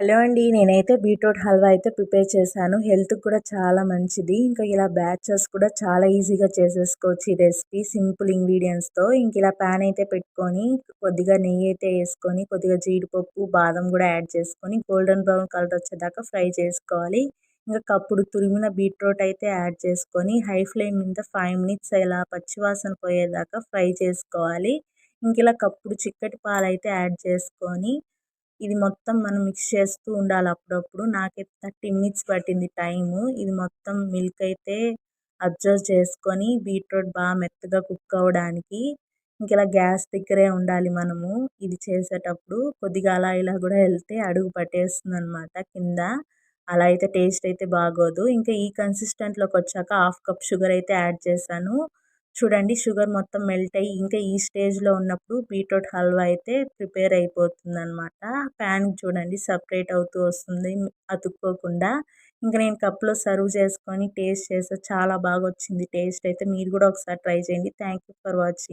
Hello అండి. నేనైతే beetroot halwa అయితే ప్రిపేర్ చేశాను. హెల్త్‌కి కూడా చాలా మంచిది. ఇంకా ఇలా బ్యాచెస్ కూడా చాలా ఈజీగా చేసేసుకోవచ్చు ఈ రెసిపీ సింపుల్ ఇంగ్రీడియెంట్స్‌తో. ఇంక ఇలా పాన్ అయితే పెట్టుకొని కొద్దిగా నెయ్యి అయితే ఏసుకొని, కొద్దిగా జీడిపప్పు, బాదం కూడా యాడ్ చేసుకొని గోల్డెన్ బ్రౌన్ కలర్ వచ్చేదాకా ఫ్రై చేసుకోవాలి. ఇంకా కప్పుడు తురిమిన బీట్రూట్ అయితే యాడ్ చేసుకొని హై ఫ్లేమ్ మీద 5 మినిట్స్ ఇలా పచ్చివాసన పోయేదాకా ఫ్రై చేసుకోవాలి. ఇంక ఇలా కప్పుడు చిక్కటి పాలైతే యాడ్ చేసుకొని ఇది మొత్తం మనం మిక్స్ చేస్తూ ఉండాలి అప్పుడప్పుడు. నాకైతే 30 మినిట్స్ పట్టింది టైము. ఇది మొత్తం మిల్క్ అయితే అబ్జర్వ్ చేసుకొని బీట్రూట్ మెత్తగా కుక్ అవ్వడానికి. ఇంకిలా గ్యాస్ దగ్గరే ఉండాలి మనము ఇది చేసేటప్పుడు. కొద్దిగా అలా ఇలా గూడా ఎళ్తే అడుగు పట్టేస్తుందనమాట కింద. అలా అయితే టేస్ట్ అయితే బాగోదు. ఇంకా ఈ కన్సిస్టెంట్‌లోకొచ్చాక హాఫ్ కప్ షుగర్ అయితే యాడ్ చేశాను. చూడండి షుగర్ మొత్తం మెల్ట్ అయ్యి ఇంకా ఈ స్టేజ్‌లో ఉన్నప్పుడు బీట్రూట్ హల్వా అయితే ప్రిపేర్ అయిపోతుందనమాట. ప్యాన్ చూడండి సెపరేట్ అవుతూ వస్తుంది అతుక్కోకుండా. ఇంక నేను కప్‌లో సర్వ్ చేసుకొని టేస్ట్ చేసా. చాలా బాగొచ్చింది టేస్ట్ అయితే. మీరు కూడా ఒకసారి ట్రై చేయండి. Thank you for watching.